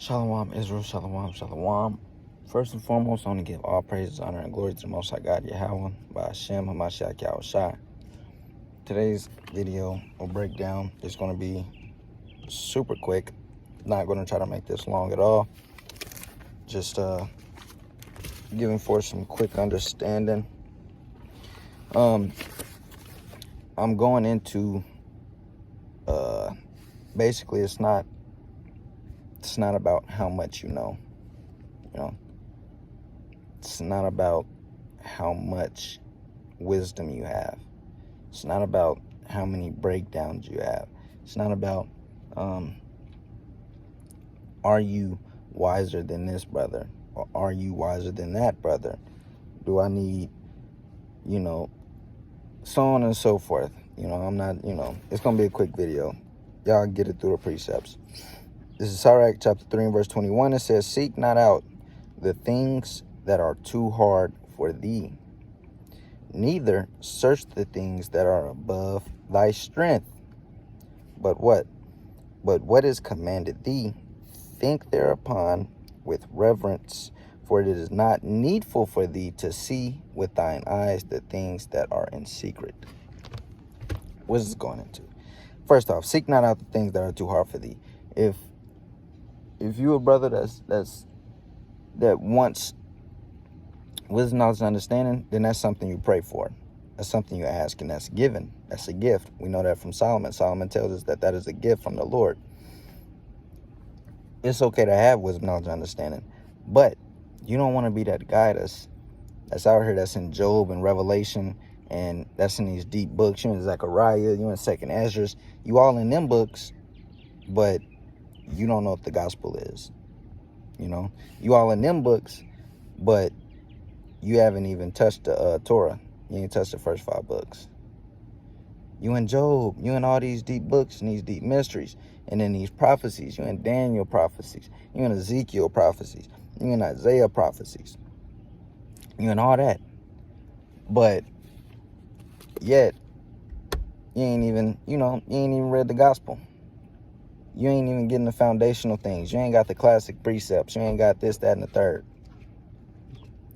Shalom, Israel, shalom, shalom. First and foremost, I want to give all praises, honor, and glory to the Most High God, Yahweh, by Hashem, Hamashiach, Yahushai. Today's video or breakdown is going to be super quick. Not going to try to make this long at all. Just giving for some quick understanding. I'm going into basically it's not about how much you know. It's not about how much wisdom you have. It's not about how many breakdowns you have. It's not about are you wiser than this brother, or are you wiser than that brother? Do I need, so on and so forth. I'm not, it's gonna be a quick video. Y'all get it through the precepts. This is Sirach chapter 3 and verse 21. It says, "Seek not out the things that are too hard for thee, neither search the things that are above thy strength. But what is commanded thee, think thereupon with reverence, for it is not needful for thee to see with thine eyes the things that are in secret." What is this going into? First off, seek not out the things that are too hard for thee. If you a brother that wants wisdom, knowledge, and understanding, then that's something you pray for. That's something you ask, and that's given. That's a gift. We know that from Solomon. Solomon tells us that that is a gift from the Lord. It's okay to have wisdom, knowledge, and understanding, but you don't want to be that guy that's out here, that's in Job and Revelation, and that's in these deep books. You're in Zechariah, you're in 2nd Ezra. You all in them books, but you don't know what the gospel is. You all in them books, but you haven't even touched the Torah. You ain't touched the first 5 books. You in Job, you in all these deep books and these deep mysteries, and then these prophecies. You in Daniel prophecies, you in Ezekiel prophecies, you in Isaiah prophecies, you in all that. But yet, you ain't even read the gospel. You ain't even getting the foundational things. You ain't got the classic precepts. You ain't got this, that, and the third.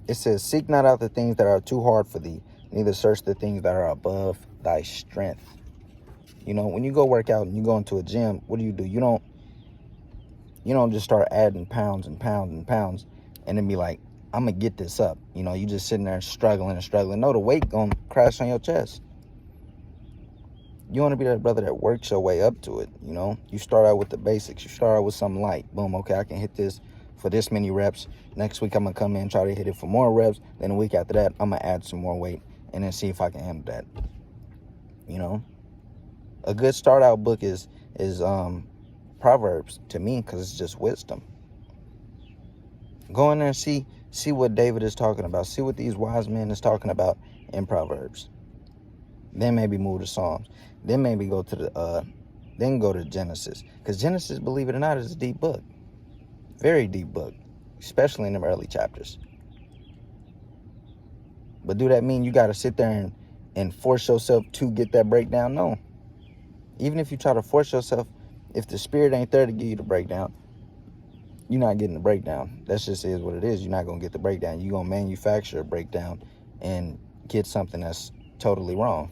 It says, "Seek not out the things that are too hard for thee, neither search the things that are above thy strength." When you go work out and you go into a gym, what do? You don't just start adding pounds and pounds and pounds and then be like, I'm going to get this up. You just sitting there struggling and struggling. No, the weight going to crash on your chest. You want to be that brother that works your way up to it. You start out with the basics. You start out with something light. Boom, okay, I can hit this for this many reps. Next week, I'm going to come in and try to hit it for more reps. Then a week after that, I'm going to add some more weight and then see if I can handle that. A good start out book is Proverbs to me, because it's just wisdom. Go in there and see what David is talking about. See what these wise men is talking about in Proverbs. Then maybe move to Psalms. Then maybe go to Genesis. Because Genesis, believe it or not, is a deep book. Very deep book. Especially in the early chapters. But do that mean you got to sit there and force yourself to get that breakdown? No. Even if you try to force yourself, if the spirit ain't there to give you the breakdown, you're not getting the breakdown. That just is what it is. You're not going to get the breakdown. You're going to manufacture a breakdown and get something that's totally wrong.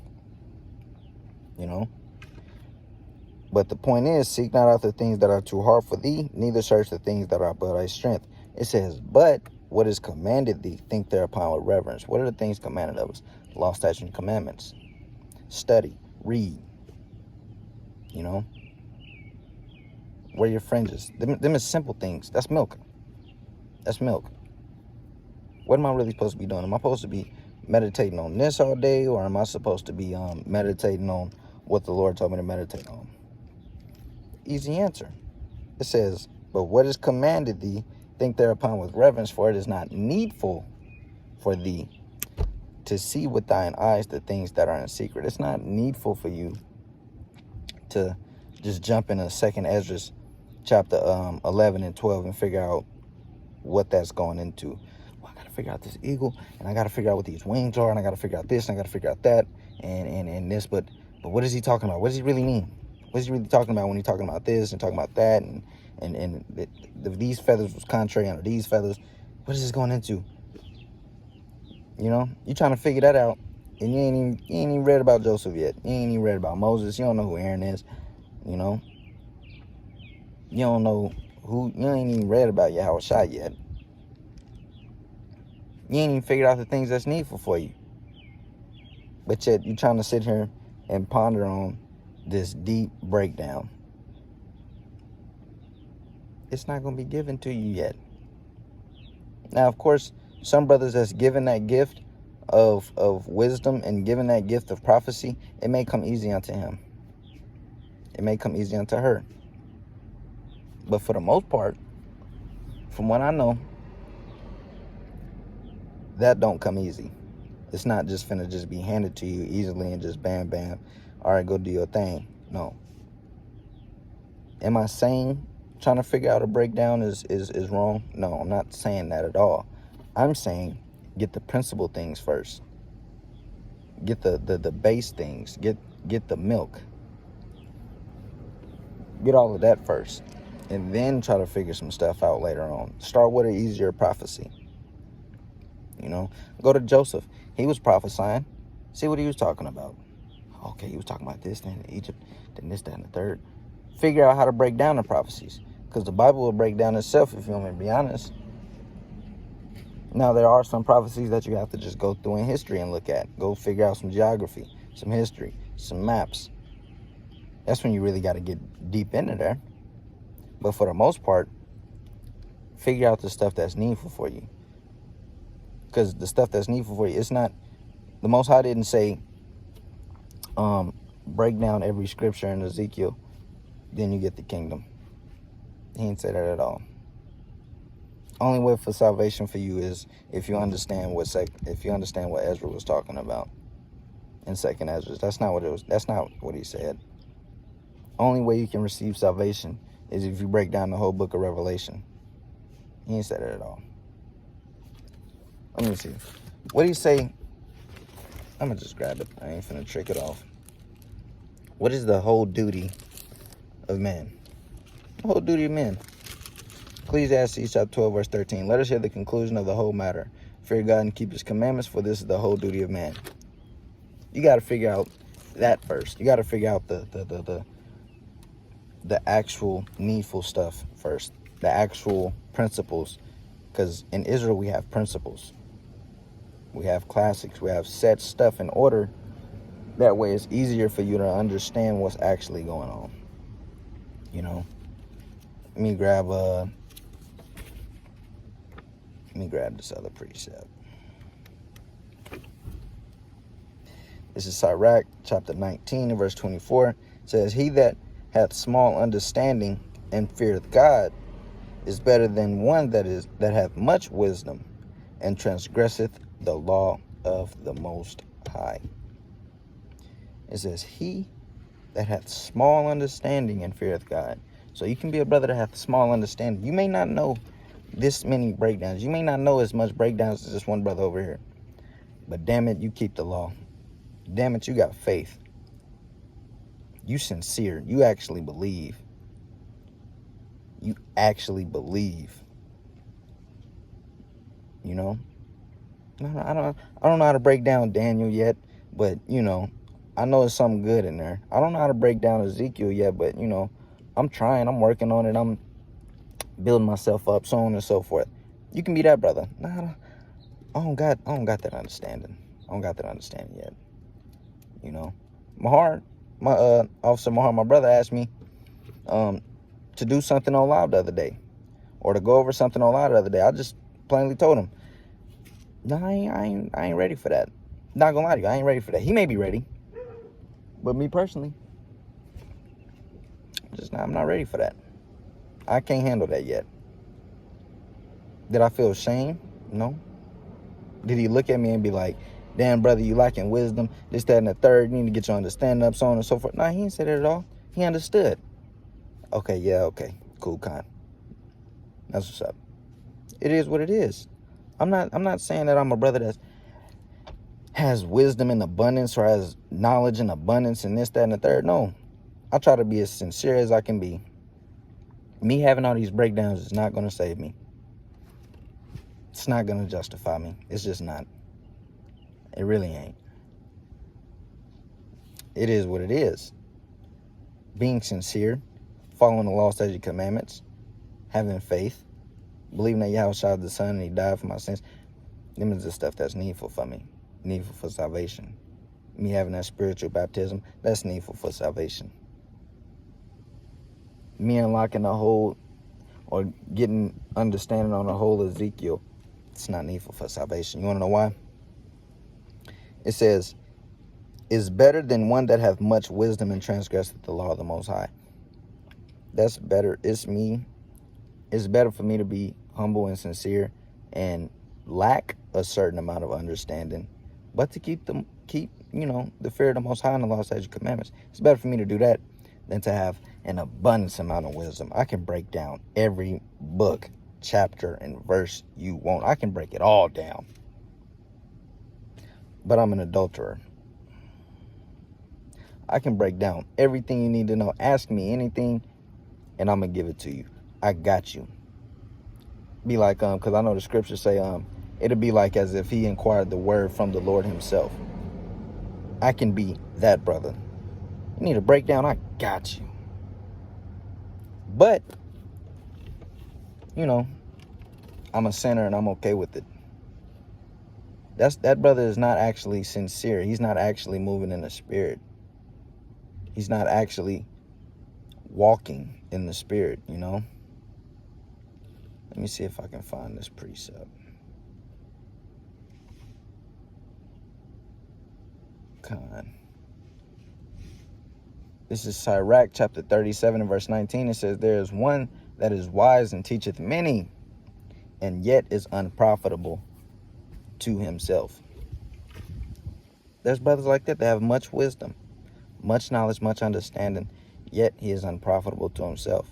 But the point is, seek not out the things that are too hard for thee, neither search the things that are above thy strength. It says, but what is commanded thee, think thereupon with reverence. What are the things commanded of us? Law, statutes, and commandments. Study, read. Wear your fringes. Them is simple things. That's milk. That's milk. What am I really supposed to be doing? Am I supposed to be meditating on this all day, or am I supposed to be meditating on what the Lord told me to meditate on? Easy answer. It says, but what is commanded thee, think thereupon with reverence, for it is not needful for thee to see with thine eyes the things that are in secret. It's not needful for you to just jump into 2nd Ezra chapter 11 and 12 and figure out what that's going into. Well, I got to figure out this eagle, and I got to figure out what these wings are, and I got to figure out this, and I got to figure out that, and this. But what is he talking about? What does he really mean? What is he really talking about when he's talking about this and talking about that? And and these feathers was contrary unto these feathers. What is this going into? You know, you trying to figure that out, and you ain't even read about Joseph yet. You ain't even read about Moses. You don't know who Aaron is. You know, you don't know who. You ain't even read about Yahushua yet. You ain't even figured out the things that's needful for you. But yet you trying to sit here and ponder on this deep breakdown. It's not going to be given to you yet. Now, of course, some brothers that's given that gift of wisdom and given that gift of prophecy, it may come easy unto him. It may come easy unto her. But for the most part, from what I know, that don't come easy. It's not just finna just be handed to you easily and just bam, bam. All right, go do your thing. No. Am I saying trying to figure out a breakdown is wrong? No, I'm not saying that at all. I'm saying get the principal things first. Get the base things. Get the milk. Get all of that first. And then try to figure some stuff out later on. Start with an easier prophecy. You know, go to Joseph. He was prophesying. See what he was talking about. Okay, he was talking about this, then Egypt, then this, that, and the third. Figure out how to break down the prophecies. Because the Bible will break down itself, if you want me to be honest. Now, there are some prophecies that you have to just go through in history and look at. Go figure out some geography, some history, some maps. That's when you really got to get deep into there. But for the most part, figure out the stuff that's needful for you. Because the stuff that's needful for you, it's not, the Most High didn't say, break down every scripture in Ezekiel, then you get the kingdom. He didn't say that at all. Only way for salvation for you is if you understand what Ezra was talking about in Second Ezra. That's not what he said. Only way you can receive salvation is if you break down the whole book of Revelation. He didn't say that at all. Let me see. What do you say? I'm going to just grab it. I ain't finna trick it off. What is the whole duty of man? The whole duty of men. Ecclesiastes chapter 12, verse 13. Let us hear the conclusion of the whole matter. Fear God and keep his commandments, for this is the whole duty of man. You got to figure out that first. You got to figure out the actual needful stuff first. The actual principles. Because in Israel, we have principles. We have classics. We have set stuff in order. That way, it's easier for you to understand what's actually going on. You know? Let me grab this other precept. This is Sirach, chapter 19, and verse 24. It says, he that hath small understanding and feareth God is better than one that hath much wisdom and transgresseth the law of the Most High. It says, he that hath small understanding and feareth God. So you can be a brother that hath small understanding. You may not know this many breakdowns. You may not know as much breakdowns as this one brother over here. But damn it, you keep the law. Damn it, you got faith. You sincere. You actually believe. You actually believe. You know? I don't know how to break down Daniel yet, but, you know, I know there's something good in there. I don't know how to break down Ezekiel yet, but, you know, I'm trying. I'm working on it. I'm building myself up, so on and so forth. You can be that brother. Nah, I don't got that understanding. I don't got that understanding yet. You know, Officer Mahar, my brother asked me to do something on live the other day, or to go over something on live the other day. I just plainly told him, no, I ain't ready for that. Not gonna lie to you, I ain't ready for that. He may be ready, but me personally, I'm not ready for that. I can't handle that yet. Did I feel shame? No. Did he look at me and be like, damn, brother, you lacking wisdom, this, that, and the third, you need to get your understanding up, so on and so forth? No, he didn't say that at all. He understood. Okay, yeah, okay. Cool, kind. That's what's up. It is what it is. I'm not saying that I'm a brother that has wisdom in abundance or has knowledge in abundance and this, that, and the third. No. I try to be as sincere as I can be. Me having all these breakdowns is not going to save me. It's not going to justify me. It's just not. It really ain't. It is what it is. Being sincere, following the law, statutes, commandments, having faith, believing that Yahweh shot the Son and he died for my sins. Them is the stuff that's needful for me. Needful for salvation. Me having that spiritual baptism, that's needful for salvation. Me unlocking the whole, or getting understanding on the whole Ezekiel, it's not needful for salvation. You want to know why? It says, is better than one that hath much wisdom and transgresseth the law of the Most High. That's better. It's me. It's better for me to be humble and sincere and lack a certain amount of understanding, but to keep the fear of the Most High and the law, statutes, commandments. It's better for me to do that than to have an abundance amount of wisdom. I can break down every book, chapter, and verse you want. I can break it all down. But I'm an adulterer. I can break down everything you need to know. Ask me anything, and I'm going to give it to you. I got you. Be like, because I know the scriptures say, it'll be like as if he inquired the word from the Lord himself. I can be that brother. You need a breakdown, I got you. But, I'm a sinner and I'm okay with it. That brother is not actually sincere. He's not actually moving in the spirit. He's not actually walking in the spirit, Let me see if I can find this precept. Come on. This is Sirach chapter 37 and verse 19. It says, there is one that is wise and teacheth many, and yet is unprofitable to himself. There's brothers like that have much wisdom, much knowledge, much understanding, yet he is unprofitable to himself.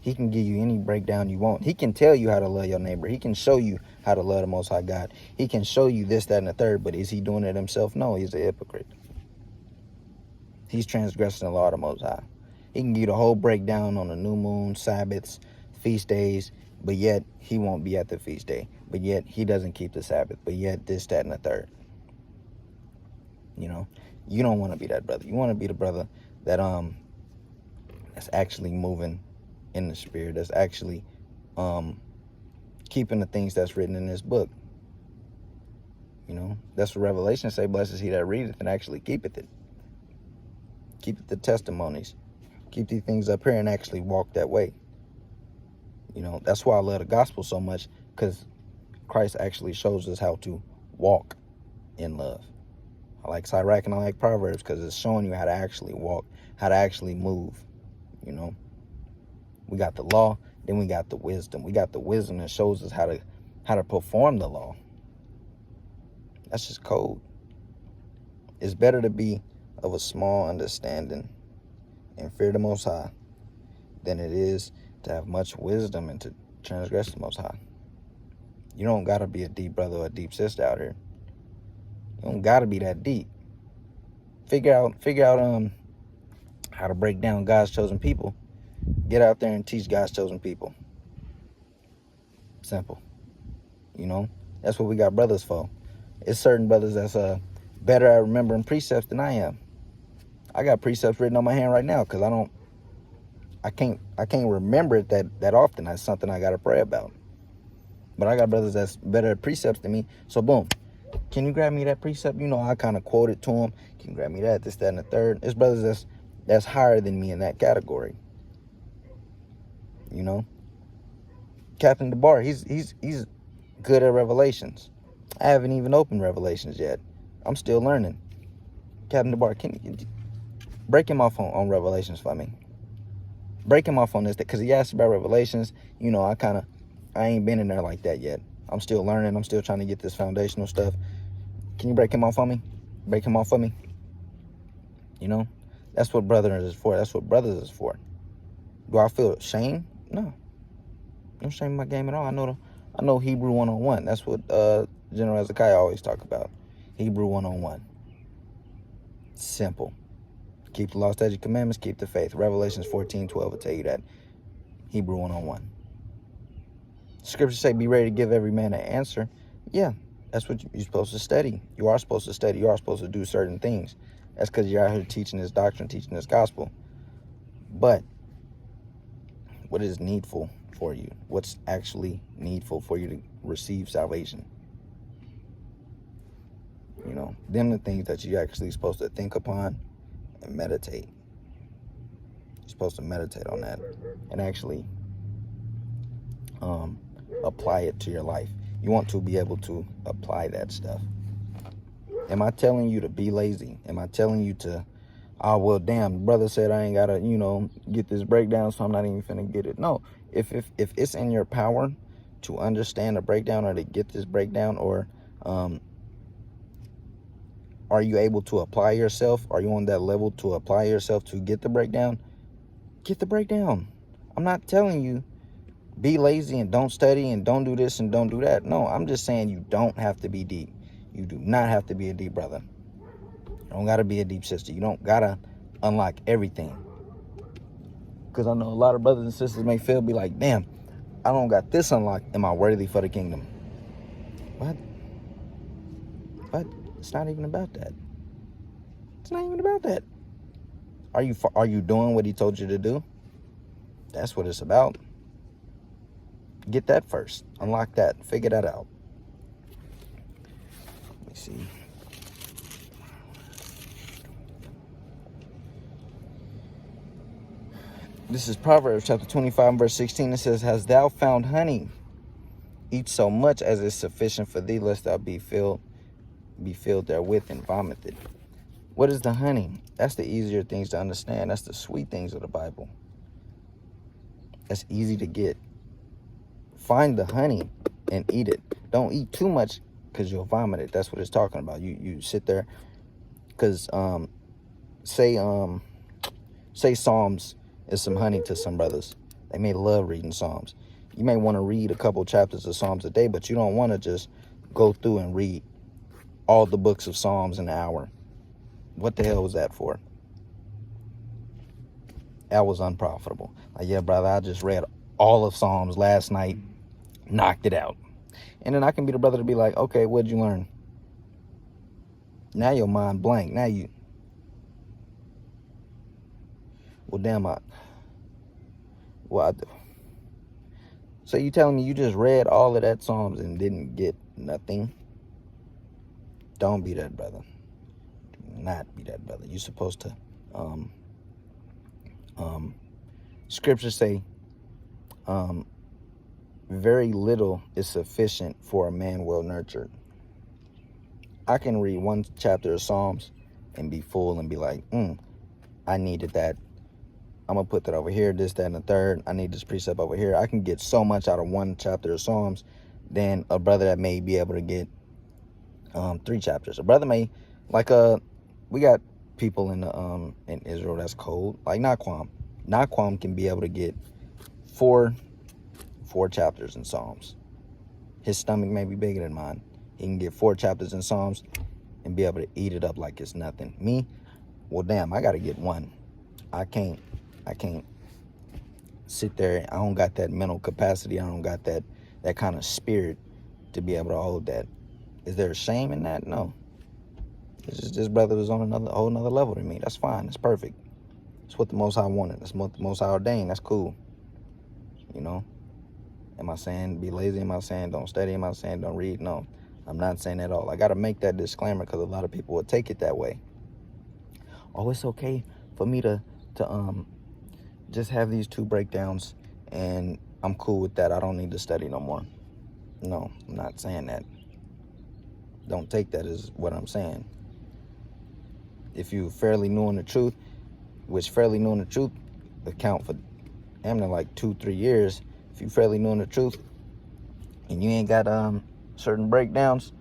He can give you any breakdown you want. He can tell you how to love your neighbor. He can show you how to love the Most High God. He can show you this, that, and the third, but is he doing it himself? No, he's a hypocrite. He's transgressing the law of the Most High. He can give you the whole breakdown on the new moon, Sabbaths, feast days, but yet he won't be at the feast day. But yet he doesn't keep the Sabbath. But yet this, that, and the third. You don't want to be that brother. You want to be the brother that that's actually moving in the spirit, that's actually keeping the things that's written in this book. That's what Revelation say, blessed is he that readeth and actually keepeth it. Keepeth the testimonies. Keep these things up here and actually walk that way. That's why I love the gospel so much, because Christ actually shows us how to walk in love. I like Sirach and I like Proverbs because it's showing you how to actually walk, how to actually move. We got the law, then we got the wisdom. We got the wisdom that shows us how to perform the law. That's just code. It's better to be of a small understanding and fear the Most High than it is to have much wisdom and to transgress the Most High. You don't got to be a deep brother or a deep sister out here. You don't got to be that deep. Figure out how to break down God's chosen people. Get out there and teach God's chosen people. Simple. That's what we got brothers for. It's certain brothers that's better at remembering precepts than I am. I got precepts written on my hand right now because I can't remember it that often. That's something I got to pray about. But I got brothers that's better at precepts than me. So boom, can you grab me that precept? I kind of quote it to them. Can you grab me that, this, that, and the third? It's brothers that's higher than me in that category. Captain DeBar, he's good at Revelations. I haven't even opened Revelations yet. I'm still learning. Captain DeBar, can you break him off on Revelations for me? Break him off on this, because he asked about Revelations. I ain't been in there like that yet. I'm still learning. I'm still trying to get this foundational stuff. Can you break him off on me? Break him off for me? That's what brothers is for. That's what brothers is for. Do I feel shame? No. No shame in my game at all. I know Hebrew 101. That's what General Hezekiah always talk about. Hebrew 101. Simple. Keep the law, statutes, commandments, keep the faith. Revelations 14:12 will tell you that. Hebrew 101. Scripture say, be ready to give every man an answer. Yeah, that's what you're supposed to study. You are supposed to study. You are supposed to do certain things. That's because you're out here teaching this doctrine, teaching this gospel. But what is needful for you? What's actually needful for you to receive salvation? You know, them the things that you're actually supposed to think upon and meditate. You're supposed to meditate on that and actually apply it to your life. You want to be able to apply that stuff. Am I telling you to be lazy? Am I telling you to, oh, well, damn, brother said I ain't got to, you know, get this breakdown, so I'm not even finna get it. No, if it's in your power to understand a breakdown or to get this breakdown, or are you able to apply yourself? Are you on that level to apply yourself to get the breakdown? Get the breakdown. I'm not telling you be lazy and don't study and don't do this and don't do that. No, I'm just saying you don't have to be deep. You do not have to be a deep brother. You don't got to be a deep sister. You don't got to unlock everything. Because I know a lot of brothers and sisters may feel, be like, damn, I don't got this unlocked. Am I worthy for the kingdom? What? But it's not even about that. It's not even about that. Are you doing what he told you to do? That's what it's about. Get that first. Unlock that. Figure that out. Let me see. This is Proverbs chapter 25, verse 16. It says, "Hast thou found honey? Eat so much as is sufficient for thee, lest thou be filled therewith and vomited." What is the honey? That's the easier things to understand. That's the sweet things of the Bible. That's easy to get. Find the honey and eat it. Don't eat too much because you'll vomit it. That's what it's talking about. You sit there because say Psalms is some honey to some brothers. They may love reading Psalms. You may want to read a couple chapters of Psalms a day, but you don't want to just go through and read all the books of Psalms in an hour. What the hell was that for? That was unprofitable. Like, yeah, brother, I just read all of Psalms last night, knocked it out. And then I can be the brother to be like, okay, what'd you learn? Now your mind blank. Now you, well, damn, so you telling me you just read all of that Psalms and didn't get nothing? Don't be that brother. Do not be that brother. You're supposed to, scriptures say, very little is sufficient for a man well nurtured. I can read one chapter of Psalms and be full and be like, I needed that. I'm going to put that over here, this, that, and the third. I need this precept over here. I can get so much out of one chapter of Psalms than a brother that may be able to get 3 chapters. A brother may, like, we got people in Israel that's cold, like Naquam. Naquam can be able to get four chapters in Psalms. His stomach may be bigger than mine. He can get 4 chapters in Psalms and be able to eat it up like it's nothing. Me, well, damn, I got to get 1. I can't sit there. I don't got that mental capacity. I don't got that kind of spirit to be able to hold that. Is there a shame in that? No. It's just this brother was on a whole nother level than me. That's fine. That's perfect. That's what the Most High wanted. That's what the Most High ordained. That's cool. You know? Am I saying be lazy? Am I saying don't study? Am I saying don't read? No. I'm not saying at all. I got to make that disclaimer because a lot of people will take it that way. Oh, it's okay for me to just have these 2 breakdowns and I'm cool with that. I don't need to study no more. No, I'm not saying that. Don't take that as what I'm saying. If you fairly new in the truth, which fairly new in the truth account for damn near like 2-3 years. If you fairly new in the truth and you ain't got certain breakdowns,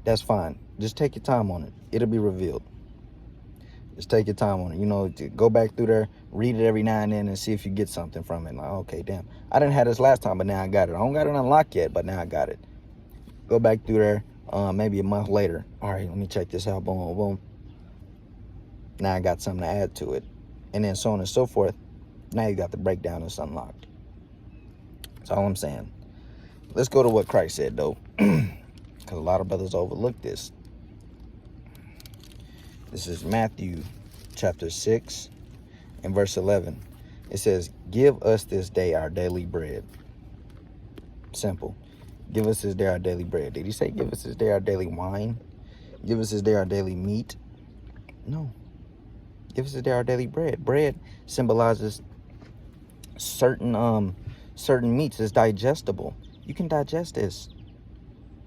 that's fine. Just take your time on it. It'll be revealed. Just take your time on it. You know, go back through there, read it every now and then and see if you get something from it. Like, okay, damn, I didn't have this last time, but now I got it. I don't got it unlocked yet, but now I got it. Go back through there maybe a month later. All right, let me check this out. Boom, boom, boom. Now I got something to add to it. And then so on and so forth. Now you got the breakdown that's unlocked. That's all I'm saying. Let's go to what Christ said, though, because a lot of brothers overlook this. This is Matthew chapter 6 and verse 11. It says, give us this day our daily bread. Simple. Give us this day our daily bread. Did he say give us this day our daily wine? Give us this day our daily meat? No. Give us this day our daily bread. Bread symbolizes certain meats is digestible. You can digest this.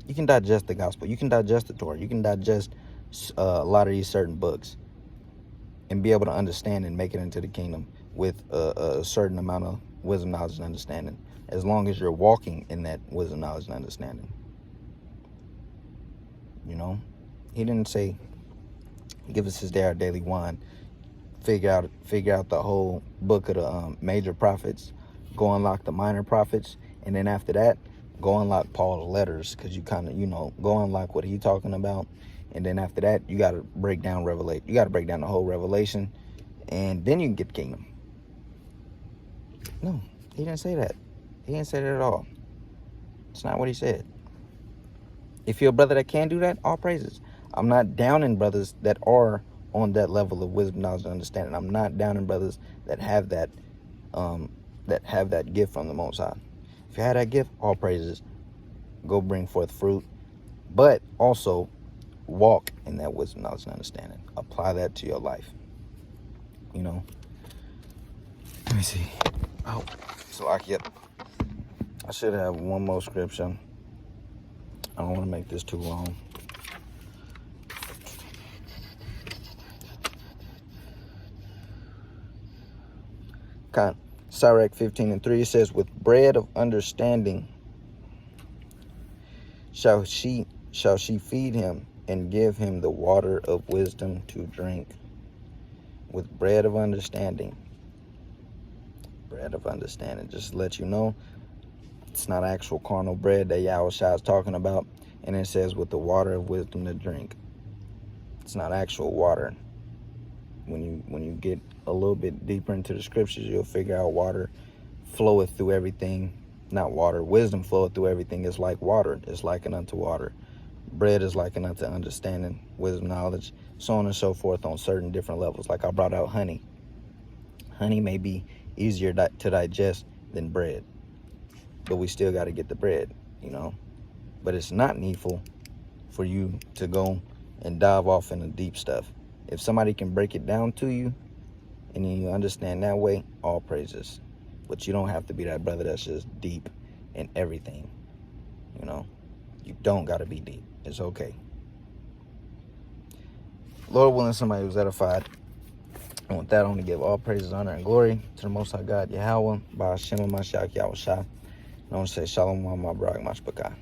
You can digest the gospel. You can digest the Torah. You can digest a lot of these certain books and be able to understand and make it into the kingdom with a certain amount of wisdom, knowledge, and understanding, as long as you're walking in that wisdom, knowledge, and understanding. You know, he didn't say, give us this day our daily wine. Figure out the whole book of the major prophets, go unlock the minor prophets, and then after that, go unlock Paul's letters, because you kind of, go unlock what he's talking about. And then after that, you got to break down Revelation. You got to break down the whole Revelation, and then you can get the kingdom. No, he didn't say that. He didn't say that at all. It's not what he said. If you're a brother that can do that, all praises. I'm not downing brothers that are on that level of wisdom, knowledge, and understanding. I'm not downing brothers that have that gift from the Most High. If you have that gift, all praises. Go bring forth fruit, but also walk in that wisdom, knowledge, and understanding. Apply that to your life. Let me see. Oh, so I should have one more scripture. I don't want to make this too long. Sirach 15:3 says, with bread of understanding shall she feed him, and give him the water of wisdom to drink. With bread of understanding. Bread of understanding. Just to let you know, it's not actual carnal bread that Yahushua is talking about. And it says with the water of wisdom to drink. It's not actual water. When you get a little bit deeper into the scriptures, you'll figure out water floweth through everything. Not water. Wisdom floweth through everything. It's like water. It's likened unto water. Bread is likened unto understanding, wisdom, knowledge, so on and so forth on certain different levels. Like I brought out honey. Honey may be easier to digest than bread, but we still got to get the bread, But it's not needful for you to go and dive off in the deep stuff. If somebody can break it down to you and then you understand that way, all praises. But you don't have to be that brother that's just deep in everything. You don't got to be deep. It's okay. Lord willing, somebody was edified. And with that, I want to give all praises, honor, and glory to the Most High God, Yahweh, by Hashem and Mashiach Yahushua. And I want to say Shalom, my Barak, Mashpakah.